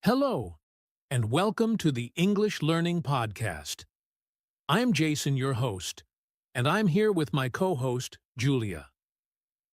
Hello, and welcome to the English Learning Podcast. I'm Jason, your host, and I'm here with my co-host, Julia.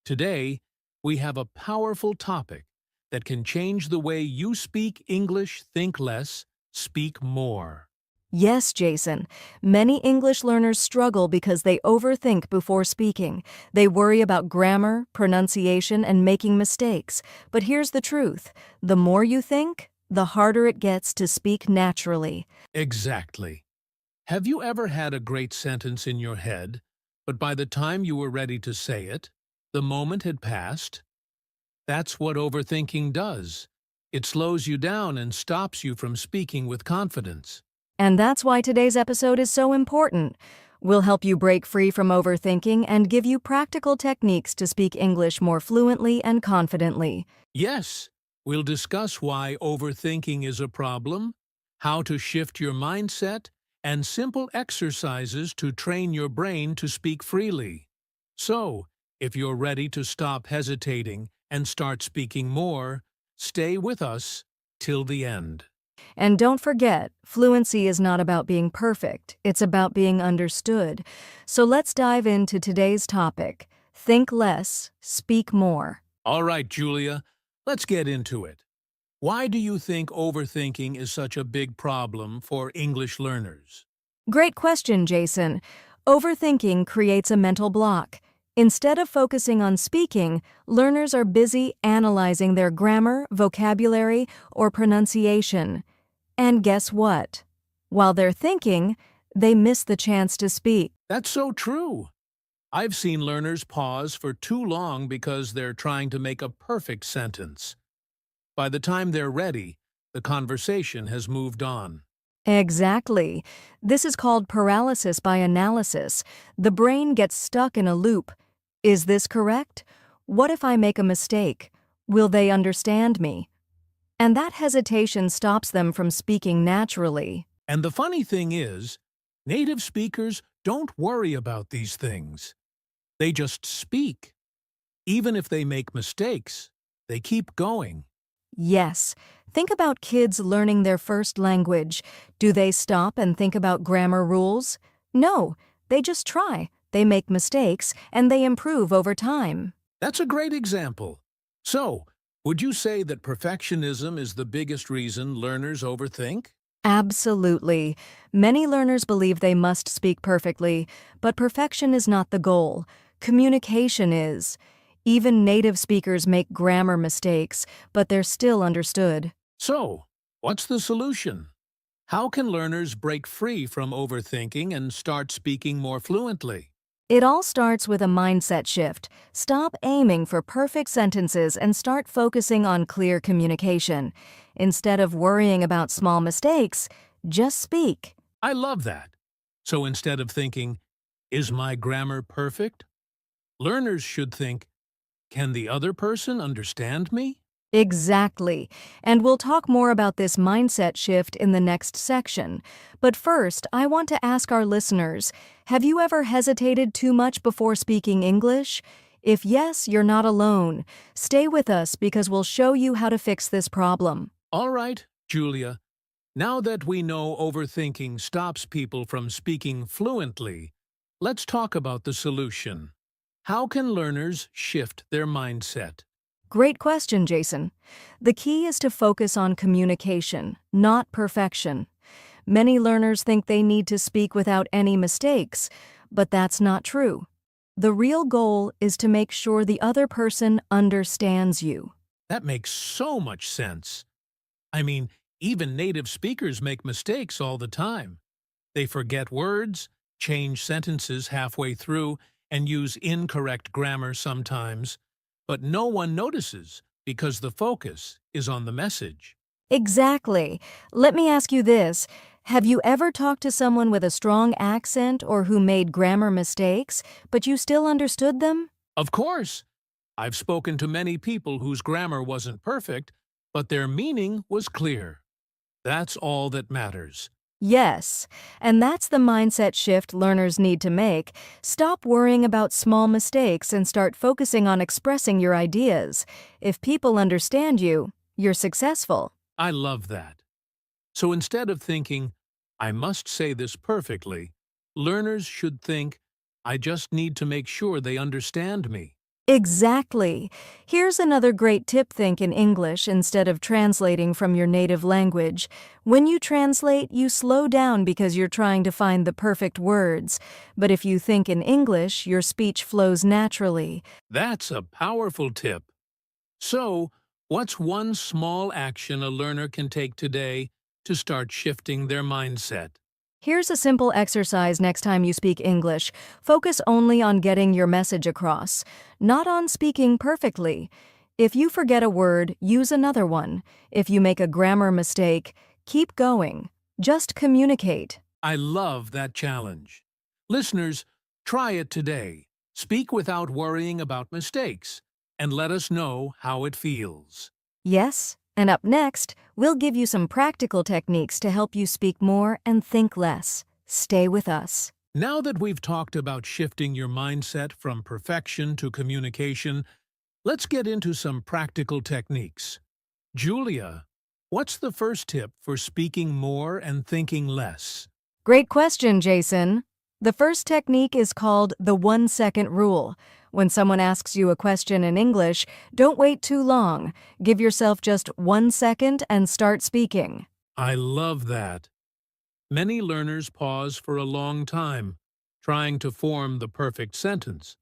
Today, we have a powerful topic that can change the way you speak English. Think less, speak more. Yes, Jason. Many English learners struggle because they overthink before speaking. They worry about grammar, pronunciation, and making mistakes. But here's the truth. The more you think, the harder it gets to speak naturally. Exactly. Have you ever had a great sentence in your head, but by the time you were ready to say it, the moment had passed? That's what overthinking does. It slows you down and stops you from speaking with confidence. And that's why today's episode is so important. We'll help you break free from overthinking and give you practical techniques to speak English more fluently and confidently. Yes, we'll discuss why overthinking is a problem, how to shift your mindset, and simple exercises to train your brain to speak freely. So, if you're ready to stop hesitating and start speaking more, stay with us till the end. And don't forget, fluency is not about being perfect, it's about being understood. So let's dive into today's topic. Think less, speak more. All right, Julia, let's get into it. Why do you think overthinking is such a big problem for English learners? Great question, Jason. Overthinking creates a mental block. Instead of focusing on speaking, learners are busy analyzing their grammar, vocabulary, or pronunciation. And guess what? While they're thinking, they miss the chance to speak. That's so true. I've seen learners pause for too long because they're trying to make a perfect sentence. By the time they're ready, the conversation has moved on. Exactly. This is called paralysis by analysis. The brain gets stuck in a loop. Is this correct? What if I make a mistake? Will they understand me? And that hesitation stops them from speaking naturally. And the funny thing is, native speakers don't worry about these things. They just speak. Even if they make mistakes, they keep going. Yes. Think about kids learning their first language. Do they stop and think about grammar rules? No, they just try. They make mistakes, and they improve over time. That's a great example. So, would you say that perfectionism is the biggest reason learners overthink? Absolutely. Many learners believe they must speak perfectly, but perfection is not the goal. Communication is. Even native speakers make grammar mistakes, but they're still understood. So, what's the solution? How can learners break free from overthinking and start speaking more fluently? It all starts with a mindset shift. Stop aiming for perfect sentences and start focusing on clear communication. Instead of worrying about small mistakes, just speak. I love that. So instead of thinking, is my grammar perfect? Learners should think, can the other person understand me? Exactly. And we'll talk more about this mindset shift in the next section. But first, I want to ask our listeners, have you ever hesitated too much before speaking English? If yes, you're not alone. Stay with us because we'll show you how to fix this problem. All right, Julia. Now that we know overthinking stops people from speaking fluently, let's talk about the solution. How can learners shift their mindset? Great question, Jason. The key is to focus on communication, not perfection. Many learners think they need to speak without any mistakes, but that's not true. The real goal is to make sure the other person understands you. That makes so much sense. I mean, even native speakers make mistakes all the time. They forget words, change sentences halfway through, and use incorrect grammar sometimes. But no one notices because the focus is on the message. Exactly. Let me ask you this. Have you ever talked to someone with a strong accent or who made grammar mistakes, but you still understood them? Of course, I've spoken to many people whose grammar wasn't perfect, but their meaning was clear. That's all that matters. Yes, and that's the mindset shift learners need to make. Stop worrying about small mistakes and start focusing on expressing your ideas. If people understand you, you're successful. I love that. So instead of thinking, I must say this perfectly, learners should think, I just need to make sure they understand me. Exactly. Here's another great tip: think in English instead of translating from your native language. When you translate, you slow down because you're trying to find the perfect words. But if you think in English, your speech flows naturally. That's a powerful tip. So, what's one small action a learner can take today to start shifting their mindset? Here's a simple exercise next time you speak English. Focus only on getting your message across, not on speaking perfectly. If you forget a word, use another one. If you make a grammar mistake, keep going. Just communicate. I love that challenge. Listeners, try it today. Speak without worrying about mistakes, and let us know how it feels. Yes, and up next, we'll give you some practical techniques to help you speak more and think less. Stay with us. Now that we've talked about shifting your mindset from perfection to communication, let's get into some practical techniques. Julia, what's the first tip for speaking more and thinking less? Great question, Jason. The first technique is called the 1-second rule. When someone asks you a question in English, don't wait too long. Give yourself just 1 second and start speaking. I love that. Many learners pause for a long time, trying to form the perfect sentence.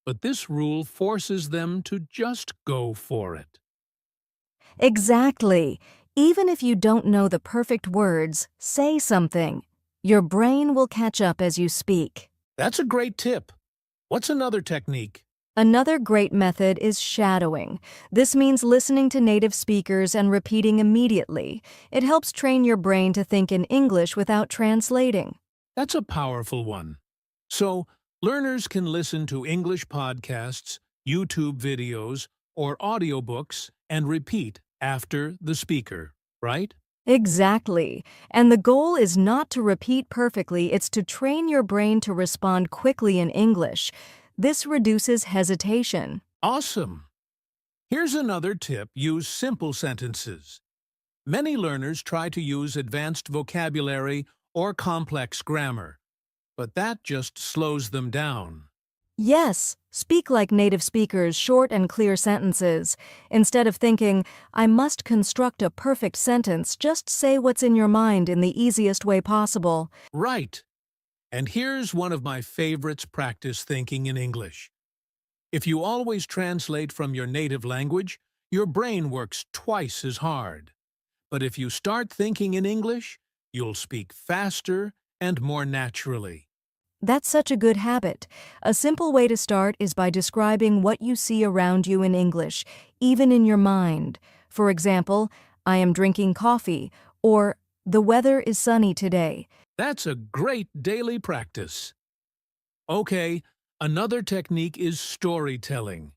But this rule forces them to just go for it. Exactly. Even if you don't know the perfect words, say something. Your brain will catch up as you speak. That's a great tip. What's another technique? Another great method is shadowing. This means listening to native speakers and repeating immediately. It helps train your brain to think in English without translating. That's a powerful one. So, learners can listen to English podcasts, YouTube videos, or audiobooks and repeat after the speaker, right? Exactly. And the goal is not to repeat perfectly, it's to train your brain to respond quickly in English. This reduces hesitation. Awesome. Here's another tip: use simple sentences. Many learners try to use advanced vocabulary or complex grammar, but that just slows them down. Yes, speak like native speakers, short and clear sentences. Instead of thinking, I must construct a perfect sentence, just say what's in your mind in the easiest way possible. Right. And here's one of my favorites: practice thinking in English. If you always translate from your native language, your brain works twice as hard. But if you start thinking in English, you'll speak faster and more naturally. That's such a good habit. A simple way to start is by describing what you see around you in English, even in your mind. For example, I am drinking coffee, or the weather is sunny today. That's a great daily practice. Okay, another technique is storytelling.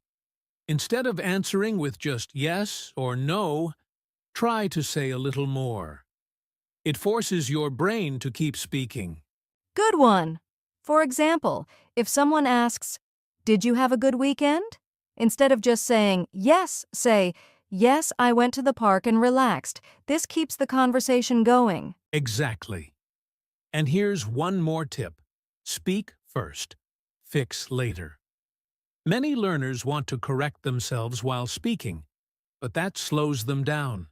Instead of answering with just yes or no, try to say a little more. It forces your brain to keep speaking. Good one! For example, if someone asks, did you have a good weekend? Instead of just saying yes, say, yes, I went to the park and relaxed. This keeps the conversation going. Exactly. And here's one more tip: speak first, fix later. Many learners want to correct themselves while speaking, but that slows them down.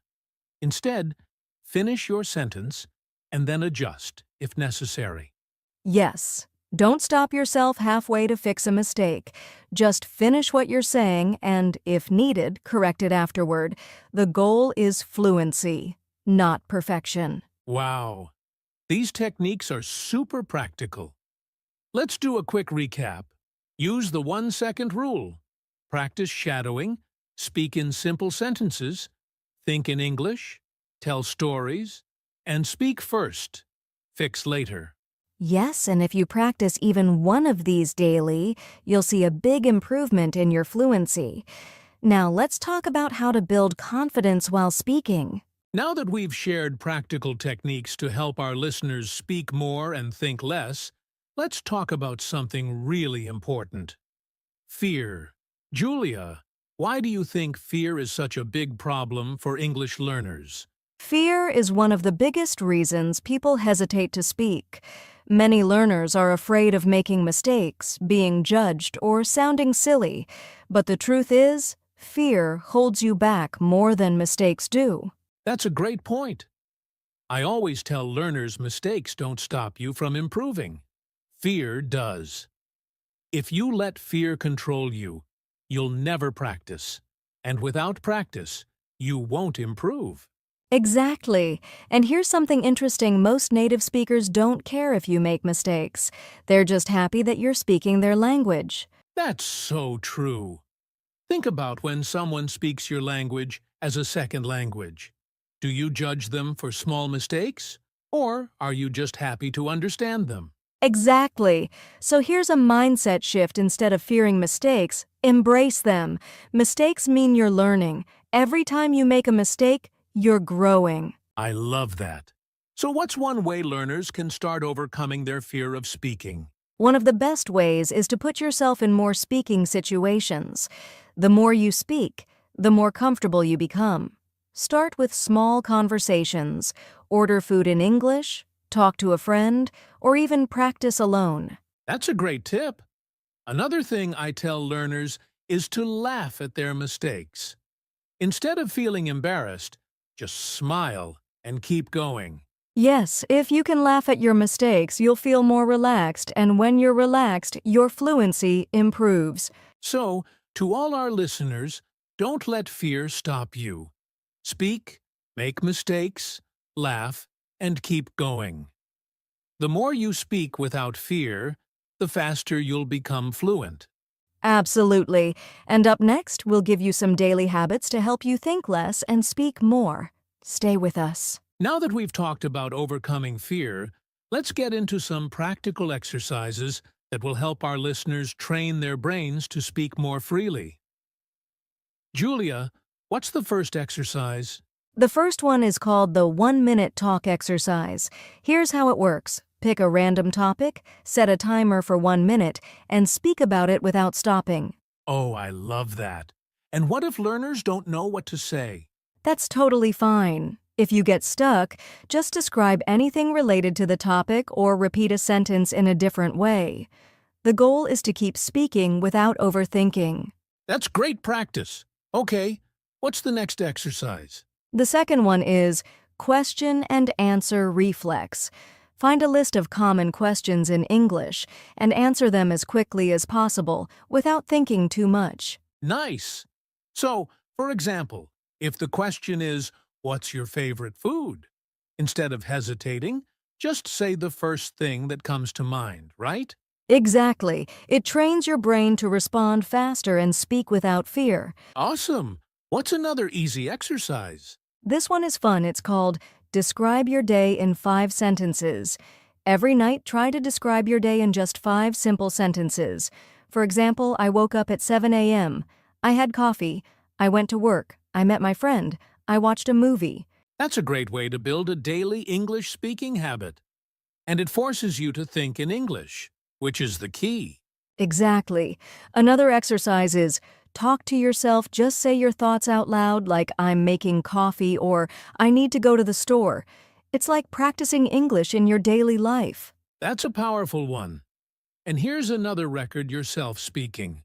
Instead, finish your sentence and then adjust if necessary. Yes. Don't stop yourself halfway to fix a mistake. Just finish what you're saying and, if needed, correct it afterward. The goal is fluency, not perfection. Wow! These techniques are super practical. Let's do a quick recap. Use the 1-second rule. Practice shadowing. Speak in simple sentences. Think in English. Tell stories. And speak first. Fix later. Yes, and if you practice even one of these daily, you'll see a big improvement in your fluency. Now, let's talk about how to build confidence while speaking. Now that we've shared practical techniques to help our listeners speak more and think less, let's talk about something really important: fear. Julia, why do you think fear is such a big problem for English learners? Fear is one of the biggest reasons people hesitate to speak. Many learners are afraid of making mistakes, being judged, or sounding silly. But the truth is, fear holds you back more than mistakes do. That's a great point. I always tell learners mistakes don't stop you from improving. Fear does. If you let fear control you, you'll never practice. And without practice, you won't improve. Exactly. And here's something interesting: most native speakers don't care if you make mistakes. They're just happy that you're speaking their language. That's so true. Think about when someone speaks your language as a second language. Do you judge them for small mistakes? Or are you just happy to understand them? Exactly. So here's a mindset shift: instead of fearing mistakes, embrace them. Mistakes mean you're learning. Every time you make a mistake, you're growing. I love that. So what's one way learners can start overcoming their fear of speaking? One of the best ways is to put yourself in more speaking situations. The more you speak, the more comfortable you become. Start with small conversations. Order food in English, talk to a friend, or even practice alone. That's a great tip. Another thing I tell learners is to laugh at their mistakes. Instead of feeling embarrassed, just smile and keep going. Yes, if you can laugh at your mistakes, you'll feel more relaxed, and when you're relaxed, your fluency improves. So, to all our listeners, don't let fear stop you. Speak, make mistakes, laugh, and keep going. The more you speak without fear, the faster you'll become fluent. Absolutely. And up next, we'll give you some daily habits to help you think less and speak more. Stay with us. Now that we've talked about overcoming fear, let's get into some practical exercises that will help our listeners train their brains to speak more freely. Julia, what's the first exercise? The first one is called the 1-minute talk exercise. Here's how it works. Pick a random topic, set a timer for 1 minute, and speak about it without stopping. Oh, I love that. And what if learners don't know what to say? That's totally fine. If you get stuck, just describe anything related to the topic or repeat a sentence in a different way. The goal is to keep speaking without overthinking. That's great practice. Okay, what's the next exercise? The second one is question and answer reflex. Find a list of common questions in English and answer them as quickly as possible without thinking too much. Nice. So, for example, if the question is, "What's your favorite food?" Instead of hesitating, just say the first thing that comes to mind, right? Exactly. It trains your brain to respond faster and speak without fear. Awesome. What's another easy exercise? This one is fun. It's called Describe Your Day in 5 Sentences. Every night, try to describe your day in just 5 simple sentences. For example, I woke up at 7 a.m. I had coffee. I went to work. I met my friend. I watched a movie. That's a great way to build a daily English speaking habit. And it forces you to think in English, which is the key. Exactly. Another exercise is talk to yourself. Just say your thoughts out loud, like I'm making coffee or I need to go to the store. It's like practicing English in your daily life. That's a powerful one. And here's another record yourself speaking.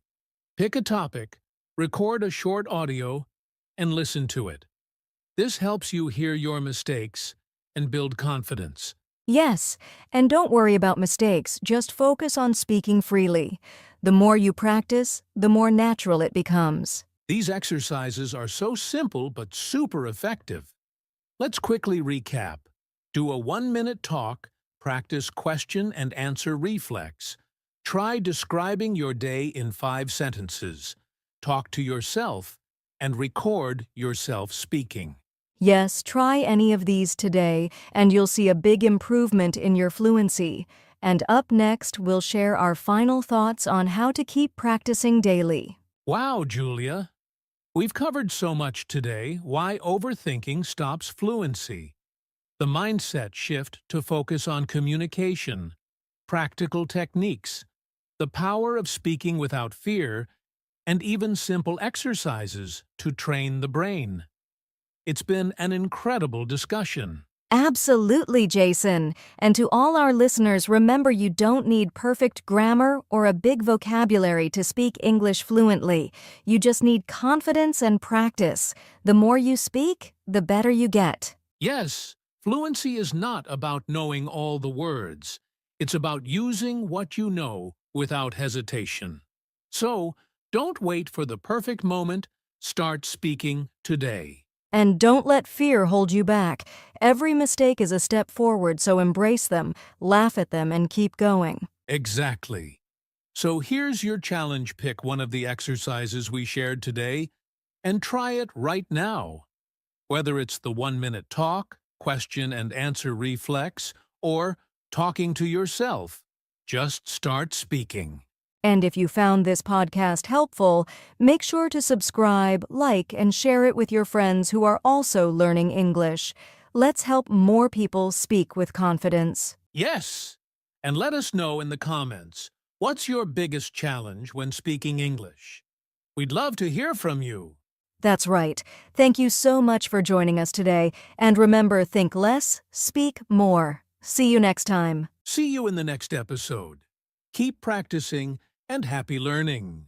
Pick a topic, record a short audio, and listen to it. This helps you hear your mistakes and build confidence. Yes, and don't worry about mistakes. Just focus on speaking freely. The more you practice, the more natural it becomes. These exercises are so simple but super effective. Let's quickly recap. Do a 1-minute talk, practice question and answer reflex. Try describing your day in 5 sentences. Talk to yourself and record yourself speaking. Yes, try any of these today, and you'll see a big improvement in your fluency. And up next, we'll share our final thoughts on how to keep practicing daily. Wow, Julia! We've covered so much today. Why overthinking stops fluency. The mindset shift to focus on communication, practical techniques, the power of speaking without fear, and even simple exercises to train the brain. It's been an incredible discussion. Absolutely, Jason. And to all our listeners, remember you don't need perfect grammar or a big vocabulary to speak English fluently. You just need confidence and practice. The more you speak, the better you get. Yes, fluency is not about knowing all the words. It's about using what you know without hesitation. So, don't wait for the perfect moment. Start speaking today. And don't let fear hold you back. Every mistake is a step forward, so embrace them, laugh at them, and keep going. Exactly. So here's your challenge. Pick one of the exercises we shared today and try it right now. Whether it's the 1-minute talk, question and answer reflex, or talking to yourself, just start speaking. And if you found this podcast helpful, make sure to subscribe, like, and share it with your friends who are also learning English. Let's help more people speak with confidence. Yes! And let us know in the comments, what's your biggest challenge when speaking English? We'd love to hear from you. That's right. Thank you so much for joining us today. And remember, think less, speak more. See you next time. See you in the next episode. Keep practicing and happy learning.